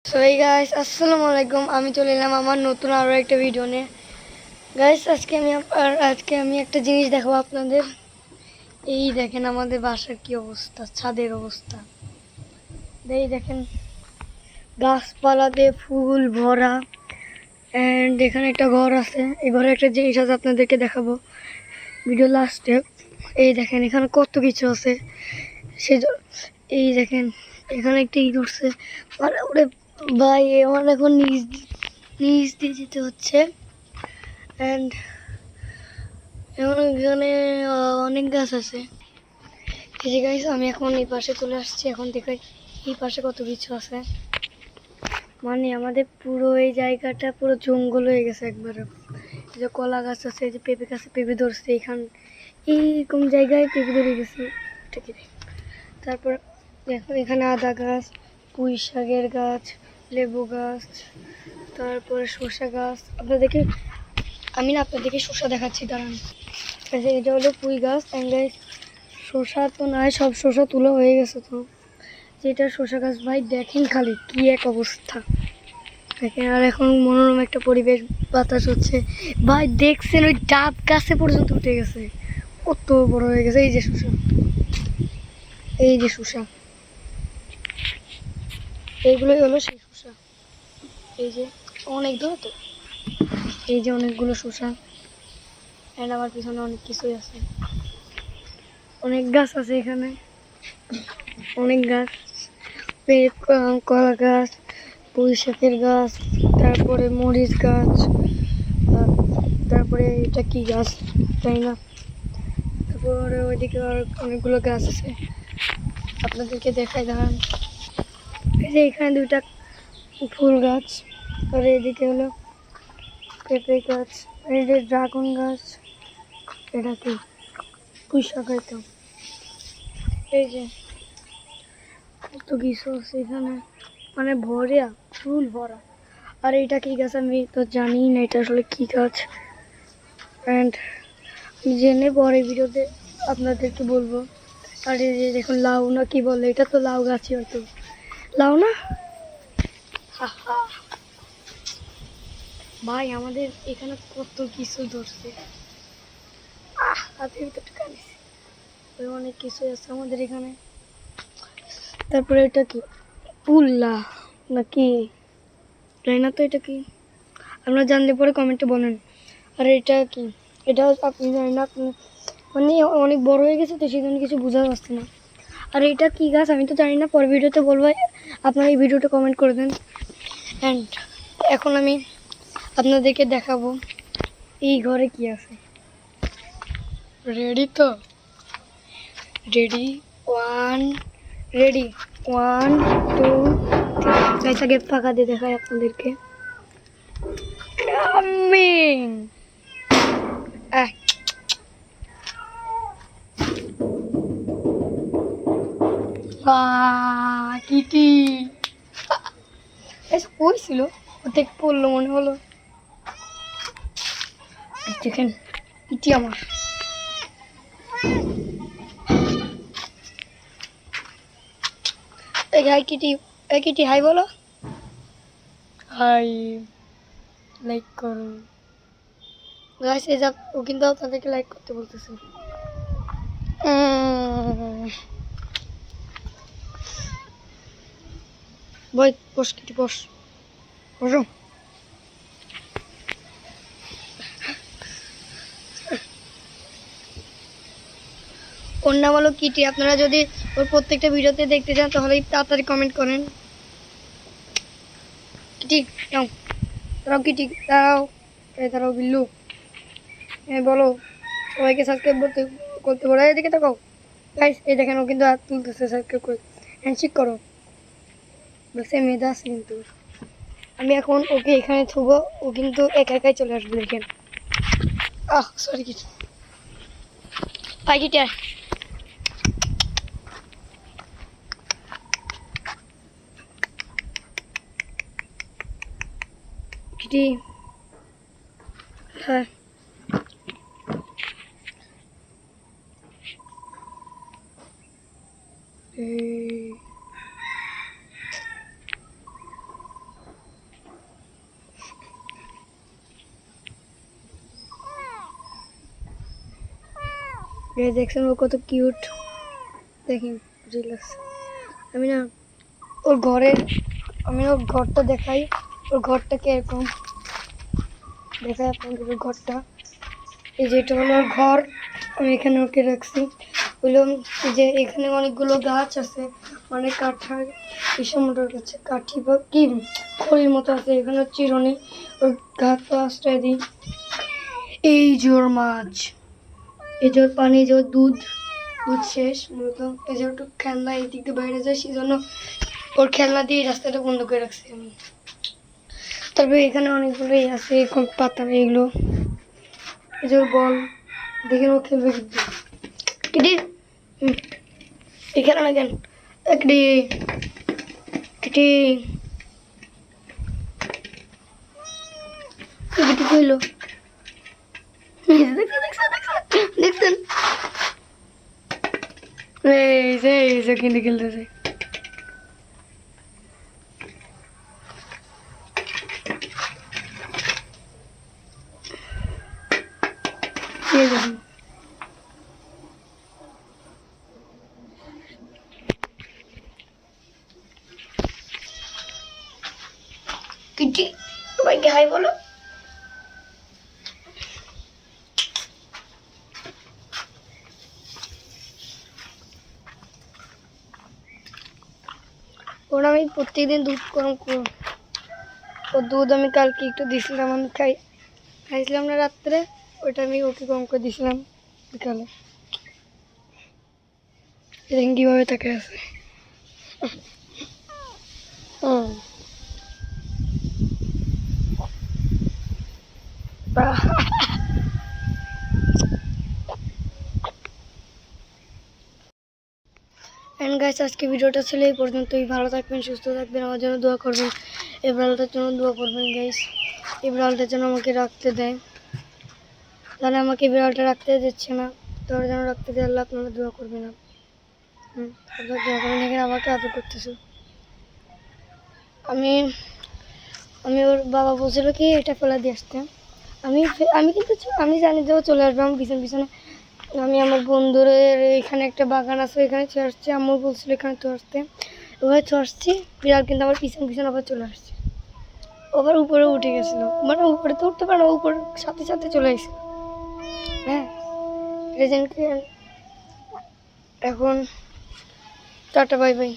So এই guys আসসালামু আলাইকুম। আমি চলে এলাম আমার নতুন আরও একটা ভিডিও নিয়ে। গাইস আজকে আমি একটা জিনিস দেখাবো আপনাদের। এই দেখেন আমাদের বাসার কি অবস্থা, ছাদের অবস্থা। এই দেখেন গাছপালা দিয়ে ফুল ভরা। অ্যান্ড এখানে একটা ঘর আছে, এই ঘরে একটা জিনিস আছে আপনাদেরকে দেখাবো ভিডিও লাস্টে। এই দেখেন এখানে কত কিছু আছে। এই দেখেন এখানে একটা ইঁদুর উঠছে। ওরে ভাই, আমার এখন নিচ দিয়ে যেতে হচ্ছে। অ্যান্ড এখন এখানে অনেক গাছ আছে। এই যে গাইস, আমি এখন এই পাশে চলে আসছি। এখন দেখাই এই পাশে কত কিছু আছে। মানে আমাদের পুরো এই জায়গাটা পুরো জঙ্গল হয়ে গেছে একবারে। এই যে কলা গাছ আছে, এই যে পেঁপে গাছে পেঁপে ধরছে। এইরকম জায়গায় পেঁপে ধরে গেছে। ঠিক আছে, তারপর দেখো এখানে আদা গাছ, পুঁই শাকের গাছ, লেবু গাছ, তারপরে শসা গাছ। আপনাদেরকে শসা দেখাচ্ছি, দাঁড়ান। এটা হলো পুঁই গাছ। শসা তো নয়, সব শসা তুলো হয়ে গেছে। তো যেটা শসা গাছ, ভাই দেখেন খালি কি এক অবস্থা। দেখেন, আর এখন মনোরম একটা পরিবেশ, বাতাস হচ্ছে। ভাই দেখছেন ওই ডাব গাছে পর্যন্ত উঠে গেছে, কত বড় হয়ে গেছে। এই যে শসা, এই যে শসা, এইগুলোই হলো সেই শসা। এই যে অনেক ধরো তো, এই যে অনেকগুলো শসা। এন্ড আমার পিছনে অনেক কিছুই আছে, অনেক গাছ আছে এখানে, অনেক গাছ। কলা গাছ, পুঁই শাকের গাছ, তারপরে মরিচ গাছ, তারপরে এটা কি গাছ তাই না। তারপরে ওইদিকে আর অনেকগুলো গাছ আছে, আপনাদেরকে দেখাই, দাঁড়ান। এই যে এখানে দুইটা ফুল গাছ, আর এইদিকে হলো পেঁপে গাছ, এই যে ড্রাগন গাছ। এটা কি পুঁই শাক হয়তো। এই যে কত কিছু আছে এখানে, মানে ভরা, ফুল ভরা। আর এটা কি গাছ আমি তো জানি না, এটা আসলে কি গাছ। অ্যান্ড আমি জেনে পরে ভিডিওতে আপনাদেরকে বলবো। আর এই যে দেখুন লাউ না কি বলে, এটা তো লাউ গাছই হয়তো, লাউ না। ভাই আমাদের এখানে কত কিছু ধরছে, হাতের ভিতরটা কানিছে। অনেক কিছু আছে আমাদের এখানে। তারপরে এটা কি পুল্লা নাকি জানি না তো, এটা কি আপনারা জানলে পরে কমেন্টে বলেন। আর এটা কি, এটাও আপনি জানি না, আপনি মানে অনেক বড় হয়ে গেছে তো সেই জন্য কিছু বোঝা যাচ্ছে না। আর এটা কি গাছ আমি তো জানি না, পরে ভিডিওতে বলবো। আপনারা এই ভিডিওটা কমেন্ট করে দেন। অ্যান্ড এখন আমি আপনাদেরকে দেখাবো এই ঘরে কি আছে। রেডি তো? Ready, ready, 1 2 3। আগে ফাঁকা দিয়ে দেখাই আপনাদেরকে। কামিং কিটি কই ছিল, ওতে পড়লো মনে হলো। দেখেন কিটি আমার, হাই কিটি, এই কিটি হাই বলো, হাই, লাইক করো গাইস। এই যা, ও কিন্তু আপনাদেরকে লাইক করতে বলতেছে। বই বস কিটি, বসো। ওর নাম হলো কিটি। আপনারা যদি ওর প্রত্যেকটা ভিডিওতে দেখতে চান তাহলে তাড়াতাড়ি কমেন্ট করেন। কিটি নাও, দাঁড়াও কিটি, দাঁড়াও, দাঁড়াও বিল্লু। হ্যাঁ বলো, সবাইকে সাবস্ক্রাইব করতে বলো। এদিকে তাকাও গাইস, এই দেখেন ও কিন্তু হাত তুলতেছে, সাবস্ক্রাইব করে হ্যান্ডশেক করো। বলছে মেধা আছে কিন্তু। আমি এখন ওকে এখানে থুবো, ও কিন্তু একা একাই চলে আসবে। দেখেন, সরি কিটি, আয় কিটি আয়। কিটি, হ্যাঁ গাইস দেখছেন ও কত কিউট, দেখেন রিল্যাক্স। আমি না ওর ঘরটা দেখাই, ওর ঘরটাকে এরকম দেখাই আপনাদের। ওর ঘরটা এই যে এটা হলো ওর ঘর, আমি এখানে ওকে রাখছি। হলো এই যে এখানে অনেকগুলো গাছ আছে, অনেক কাঠার এসব মোটর গাছে কাঠি বা কি খড়ির মতো আছে, এখানে চিরুনি ওর ঘাটটা আশ্রয় দিই। এই যে ওর মাছ, এই যে ওর পানি, যে ওর দুধ শেষ মূলত। এই যে একটু খেলনা এই দিক দিয়ে বাইরে যায়, সেই জন্য ওর খেলনা দিয়ে রাস্তাটা বন্ধ করে রাখছি আমি। তারপরে এখানে অনেকগুলোই আছে এরকম পাতা, এগুলো এই যে ওর বল, দেখেন ও খেলবে কিন্তু কিটি এখানে না কেন কিটি কিটি কিটি কইলো দেখছেন এই যে কিনে খেলতেছে। কিটি সবাইকে হাই বলো। ওরা আমি প্রত্যেকদিন দুধ গরম করব। ও দুধ আমি কালকে একটু দিয়েছিলাম, আমি খাইছিলাম না রাত্রে, ওটা আমি ওকে গরম করে দিয়েছিলাম বিকালে। দেখেন কীভাবে তাকে আছে। এন্ড গাইস আজকে ভিডিওটা ছিল এই পর্যন্তই। ভালো থাকবেন, সুস্থ থাকবেন, আমার জন্য দোয়া করবেন, এই বিড়ালটার জন্য দোয়া করবেন গাইস। এই বিড়ালটার জন্য আমাকে রাখতে দেয়, তাহলে আমাকে বিড়ালটা রাখতে দিচ্ছে না, তোর যেন রাখতে দেয় আল্লাহ, আপনারা দোয়া করবেন না। আপনারা দোয়া করবেন। এখানে আমাকে আদর করতেছে। আমি আমি ওর বাবা বলছিল কি এটা ফেলা দিয়ে আসতে, আমি কিন্তু আমি জানি যে ও চলে আসবে আমার পিছনে। আমি আমার বন্ধুর এখানে একটা বাগান আছে, এখানে চলে আসছি, আম্মু বলছিল এখানে তো আসতে, ওখানে চলে আসছি। বিড়াল কিন্তু আমার পিছন আবার চলে আসছে, আবার উপরে উঠে গেছিলো, মানে উপরে তো উঠতে পারে না, উপরে সাথে সাথে চলে আসছে। হ্যাঁ রেজেন্টকে এখন টাটা বাই বাই।